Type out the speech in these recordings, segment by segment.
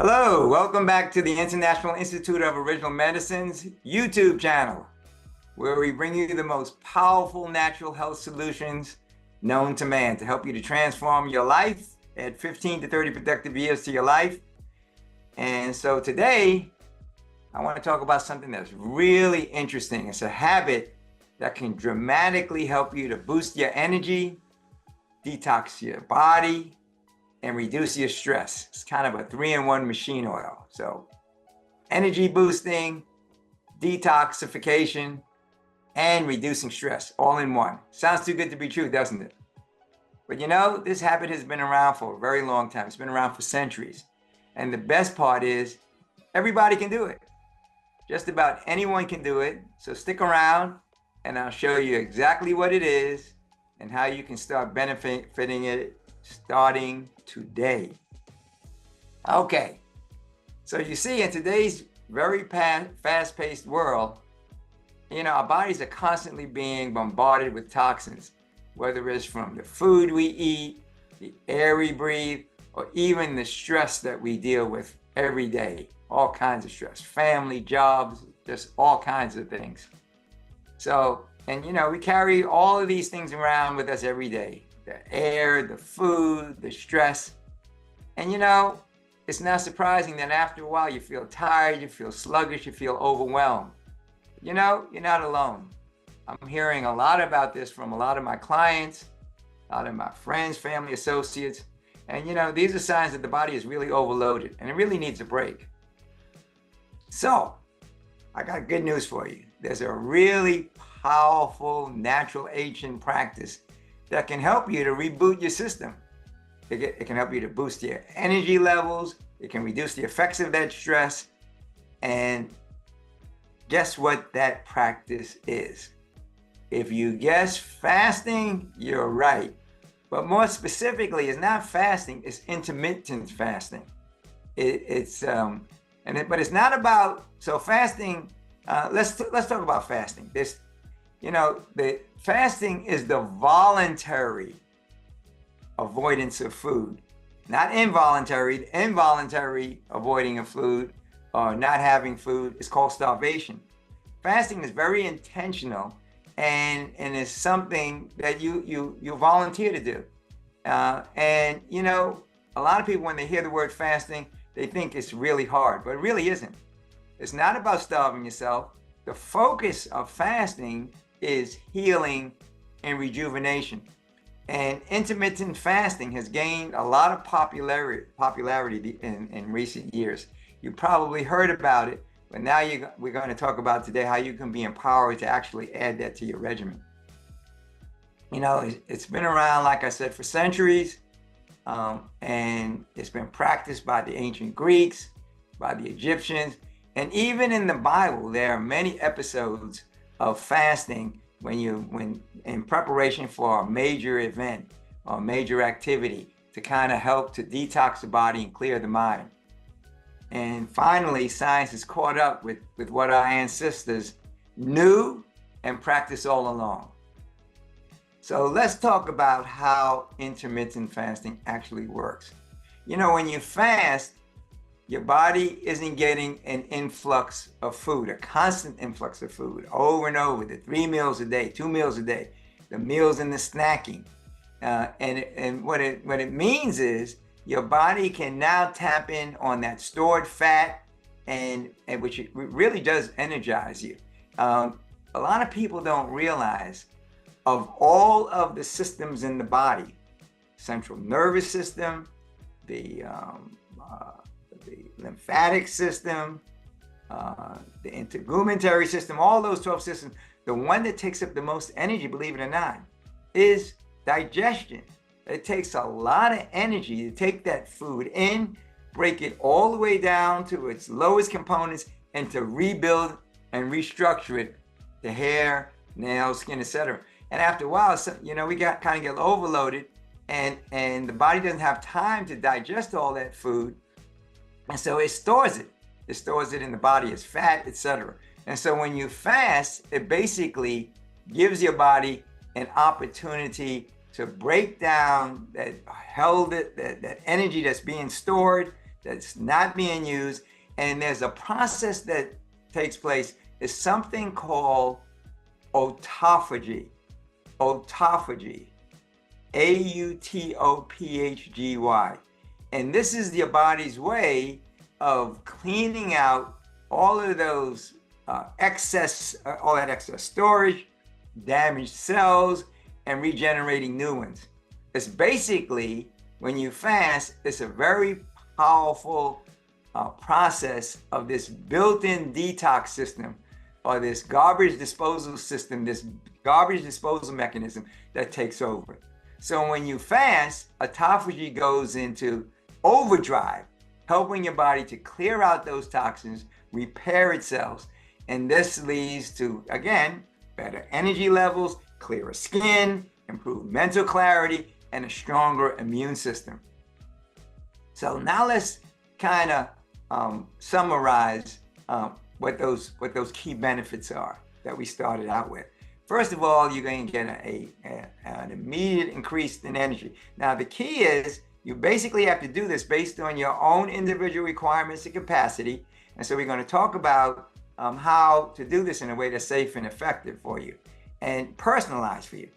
Hello, welcome back to the International Institute of Original Medicine's YouTube channel, where we bring you the most powerful natural health solutions known to man to help you to transform your life, add 15 to 30 productive years to your life. And so today, I want to talk about something that's really interesting. It's a habit that can dramatically help you to boost your energy, detox your body, and reduce your stress. It's kind of a 3-in-1 machine oil. So energy boosting, detoxification, and reducing stress all in one. Sounds too good to be true, doesn't it? But you know, this habit has been around for a very long time. It's been around for centuries. And the best part is everybody can do it. Just about anyone can do it. So stick around and I'll show you exactly what it is and how you can start benefiting it starting today. Okay, so you see, in today's very fast-paced world, our bodies are constantly being bombarded with toxins, whether it's from the food we eat, the air we breathe, or even the stress that we deal with every day. All kinds of stress, family, jobs, just all kinds of things. So, we carry all of these things around with us every day. The air, the food, the stress. And it's not surprising that after a while you feel tired, you feel sluggish, you feel overwhelmed. You're not alone. I'm hearing a lot about this from a lot of my clients, a lot of my friends, family, associates. And these are signs that the body is really overloaded and it really needs a break. So, I got good news for you. There's a really powerful natural aging practice that can help you to reboot your system. It can help you to boost your energy levels. It can reduce the effects of that stress. And guess what that practice is? If you guess fasting, you're right. But more specifically, it's not fasting, it's intermittent fasting. But it's not about, so fasting, let's talk about fasting. The fasting is the voluntary avoidance of food, not involuntary. The involuntary avoiding of food or not having food is called starvation. Fasting is very intentional and is something that you volunteer to do. A lot of people, when they hear the word fasting, they think it's really hard, but it really isn't. It's not about starving yourself. The focus of fasting is healing and rejuvenation. And intermittent fasting has gained a lot of popularity in recent years. You probably heard about it, but now we're going to talk about today how you can be empowered to actually add that to your regimen. It's been around, like I said, for centuries, and it's been practiced by the ancient Greeks, by the Egyptians, and even in the Bible, there are many episodes of fasting when in preparation for a major event or major activity to kind of help to detox the body and clear the mind. And finally, science has caught up with what our ancestors knew and practiced all along. So let's talk about how intermittent fasting actually works. When you fast, your body isn't getting an influx of food, a constant influx of food over and over, the 3 meals a day, 2 meals a day, the meals and the snacking. And what it means is your body can now tap in on that stored fat and which it really does energize you. A lot of people don't realize of all of the systems in the body, central nervous system, the lymphatic system, the integumentary system, all those 12 systems, the one that takes up the most energy, believe it or not, is digestion. It takes a lot of energy to take that food in, break it all the way down to its lowest components, and to rebuild and restructure it, the hair, nails, skin, etc. And after a while, we kind of get overloaded, and the body doesn't have time to digest all that food. And so it stores it. It stores it in the body as fat, etc. And so when you fast, it basically gives your body an opportunity to break down that energy that's being stored, that's not being used. And there's a process that takes place. It's something called autophagy. Autophagy. Autophgy. And this is your body's way of cleaning out all of those all that excess storage, damaged cells, and regenerating new ones. It's basically, when you fast, it's a very powerful process of this built-in detox system, or this garbage disposal system, this garbage disposal mechanism that takes over. So when you fast, autophagy goes into overdrive, helping your body to clear out those toxins, repair itself. And this leads to, again, better energy levels, clearer skin, improved mental clarity, and a stronger immune system. So now let's kind of summarize what those key benefits are that we started out with. First of all, you're going to get an immediate increase in energy. Now, the key is you basically have to do this based on your own individual requirements and capacity. And so we're going to talk about how to do this in a way that's safe and effective for you and personalized for you.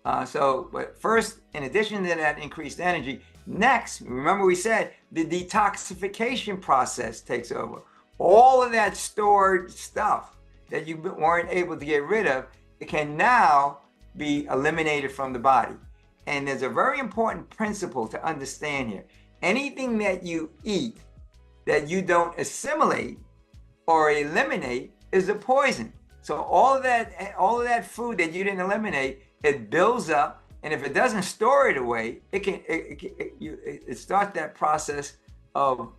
But first, in addition to that increased energy, next, remember we said the detoxification process takes over. All of that stored stuff that you weren't able to get rid of, it can now be eliminated from the body. And there's a very important principle to understand here. Anything that you eat that you don't assimilate or eliminate is a poison. So all of that food that you didn't eliminate, it builds up, and if it doesn't store it away, it starts that process of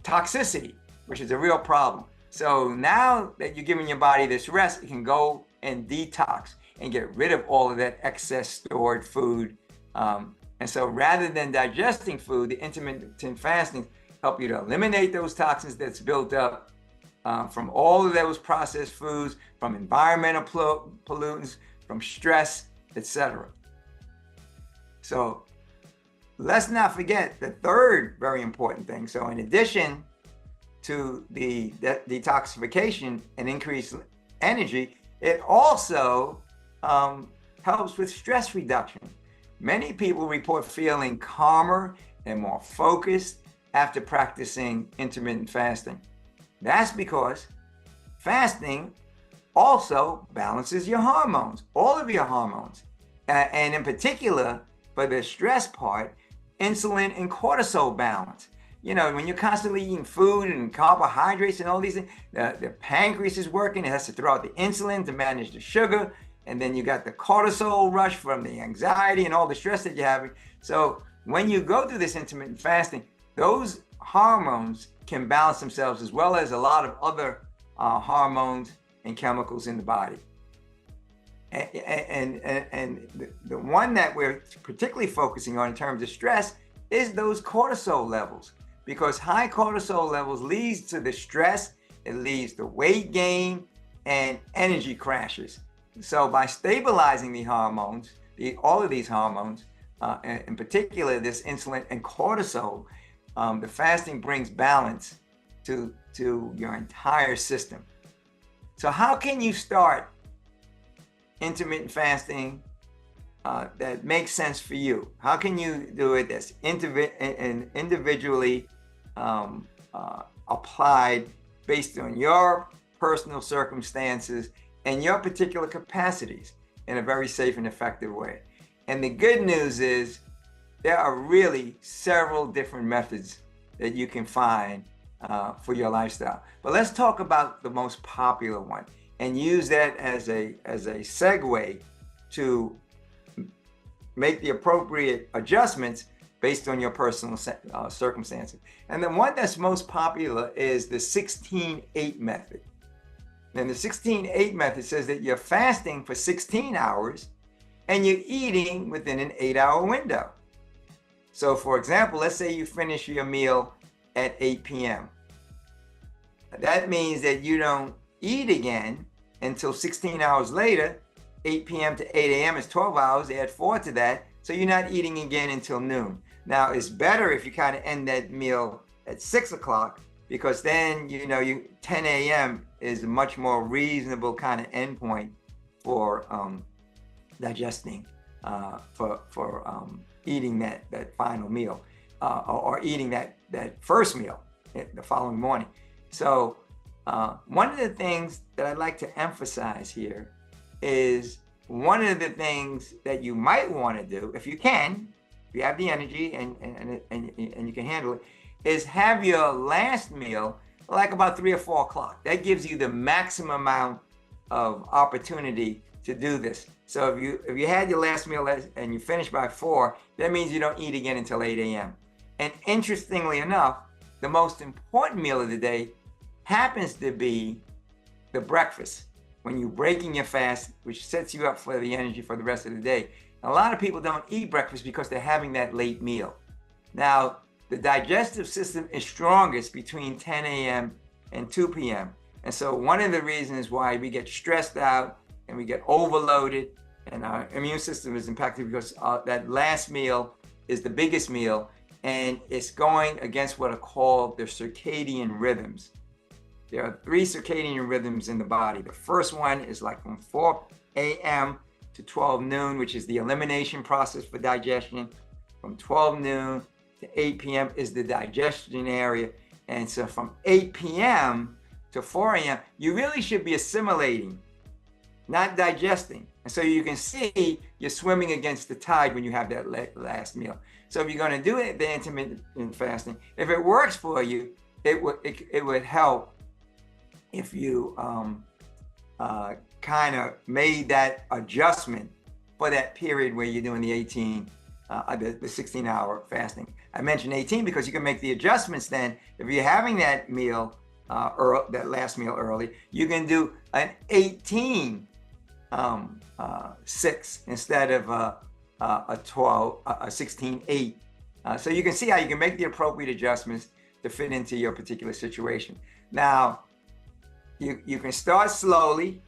toxicity, which is a real problem. So now that you're giving your body this rest, it can go and detox and get rid of all of that excess stored food. And so rather than digesting food, the intermittent fasting help you to eliminate those toxins that's built up from all of those processed foods, from environmental pollutants, from stress, etc. So let's not forget the third very important thing. So in addition to the detoxification and increased energy, it also helps with stress reduction. Many people report feeling calmer and more focused after practicing intermittent fasting. That's because fasting also balances your hormones, all of your hormones, and in particular, for the stress part, insulin and cortisol balance. You know, when you're constantly eating food and carbohydrates and all these things, the pancreas is working. It has to throw out the insulin to manage the sugar. And then you got the cortisol rush from the anxiety and all the stress that you're having. So when you go through this intermittent fasting, those hormones can balance themselves, as well as a lot of other hormones and chemicals in the body. And the one that we're particularly focusing on in terms of stress is those cortisol levels, because high cortisol levels leads to the stress, it leads to weight gain and energy crashes. So by stabilizing the hormones, all of these hormones, in particular this insulin and cortisol, the fasting brings balance to your entire system. So how can you start intermittent fasting that makes sense for you? How can you do it that's individually applied based on your personal circumstances and your particular capacities in a very safe and effective way? And the good news is there are really several different methods that you can find for your lifestyle. But let's talk about the most popular one and use that as a segue to make the appropriate adjustments based on your personal circumstances. And the one that's most popular is the 16-8 method. And the 16-8 method says that you're fasting for 16 hours and you're eating within an 8-hour window. So for example, let's say you finish your meal at 8 p.m. That means that you don't eat again until 16 hours later. 8 p.m. to 8 a.m. is 12 hours, add 4 to that, so you're not eating again until noon. Now, it's better if you kind of end that meal at 6 o'clock, because then, 10 a.m. is a much more reasonable kind of endpoint for digesting, for eating that final meal, or eating that first meal the following morning. So one of the things that I'd like to emphasize here is one of the things that you might want to do, if you have the energy and you can handle it, is have your last meal like about 3 or 4 o'clock. That gives you the maximum amount of opportunity to do this. So if you had your last meal and you finish by 4, that means you don't eat again until 8 a.m. And interestingly enough, the most important meal of the day happens to be the breakfast, when you're breaking your fast, which sets you up for the energy for the rest of the day. A lot of people don't eat breakfast because they're having that late meal. Now, the digestive system is strongest between 10 a.m. and 2 p.m. And so one of the reasons why we get stressed out and we get overloaded and our immune system is impacted, because that last meal is the biggest meal, and it's going against what are called the circadian rhythms. There are 3 circadian rhythms in the body. The first one is like from 4 a.m. to 12 noon, which is the elimination process for digestion. From 12 noon to 8 p.m. is the digestion area. And so from 8 p.m. to 4 a.m., you really should be assimilating, not digesting. And so you can see you're swimming against the tide when you have that last meal. So if you're going to do it, the intermittent fasting, if it works for you, it would help if you kind of made that adjustment for that period where you're doing the 16-hour fasting. I mentioned 18 because you can make the adjustments then. If you're having that meal, that last meal early, you can do an 18-6 instead of a 16-8. So you can see how you can make the appropriate adjustments to fit into your particular situation. Now, you can start slowly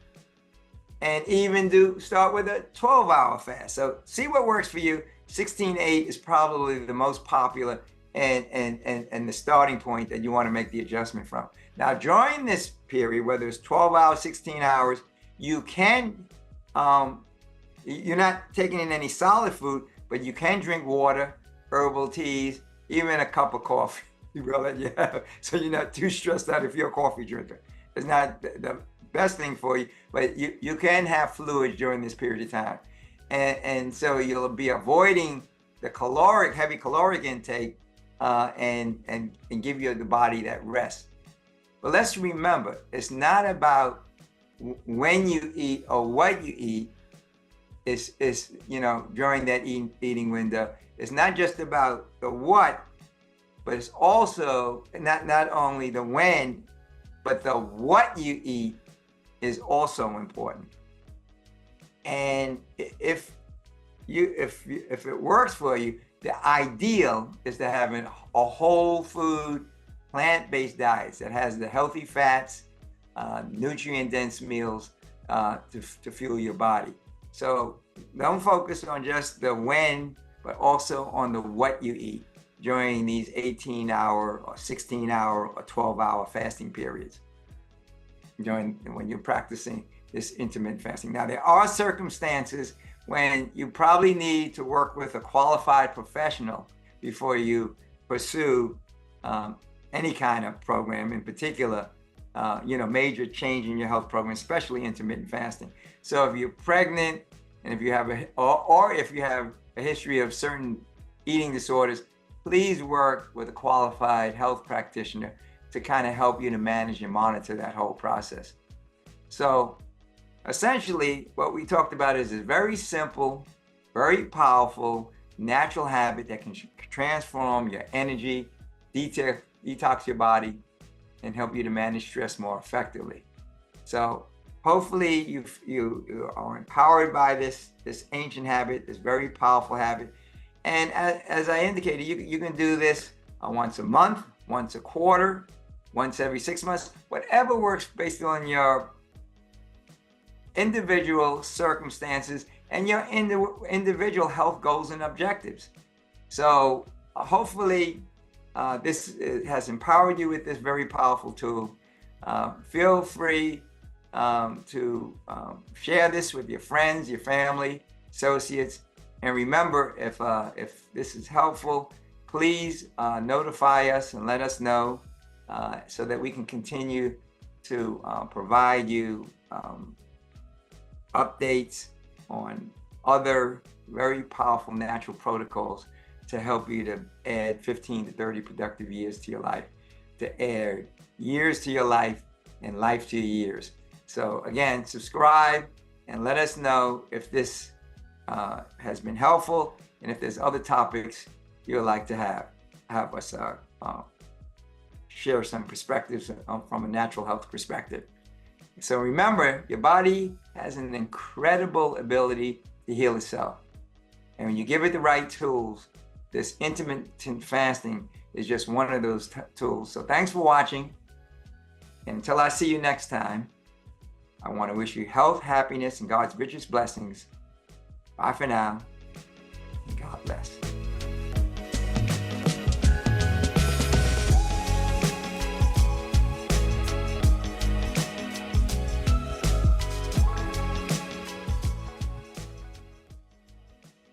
and even start with a 12-hour fast. So see what works for you. 16-8 is probably the most popular and the starting point that you want to make the adjustment from. Now, during this period, whether it's 12 hours, 16 hours, you can, you're not taking in any solid food, but you can drink water, herbal teas, even a cup of coffee. So you're not too stressed out if you're a coffee drinker. It's not the best thing for you, but you can have fluids during this period of time. And so you'll be avoiding the heavy caloric intake and give the body that rest. But let's remember, it's not about when you eat or what you eat. It's during that eating window. It's not just about the what, but it's also not only the when, but the what you eat is also important. And if it works for you, the ideal is to have a whole food, plant-based diet that has the healthy fats, nutrient-dense meals to fuel your body. So don't focus on just the when, but also on the what you eat during these 18-hour or 16-hour or 12-hour fasting periods when you're practicing this intermittent fasting. Now, there are circumstances when you probably need to work with a qualified professional before you pursue any kind of program, in particular, major change in your health program, especially intermittent fasting. So if you're pregnant and if you have if you have a history of certain eating disorders, please work with a qualified health practitioner to kind of help you to manage and monitor that whole process. So essentially, what we talked about is a very simple, very powerful, natural habit that can transform your energy, detox your body, and help you to manage stress more effectively. So hopefully you are empowered by this ancient habit, this very powerful habit. And as I indicated, you can do this once a month, once a quarter, once every 6 months, whatever works based on your individual circumstances and your individual health goals and objectives. So hopefully this has empowered you with this very powerful tool. Feel free to share this with your friends, your family, associates. And remember, if this is helpful, please notify us and let us know so that we can continue to provide you updates on other very powerful natural protocols to help you to add 15 to 30 productive years to your life, to add years to your life and life to your years. So again, subscribe and let us know if this has been helpful, and if there's other topics you'd like to have us share some perspectives from a natural health perspective. So remember, your body has an incredible ability to heal itself. And when you give it the right tools, this intermittent fasting is just one of those tools. So thanks for watching. And until I see you next time, I want to wish you health, happiness, and God's richest blessings. Bye for now. God bless.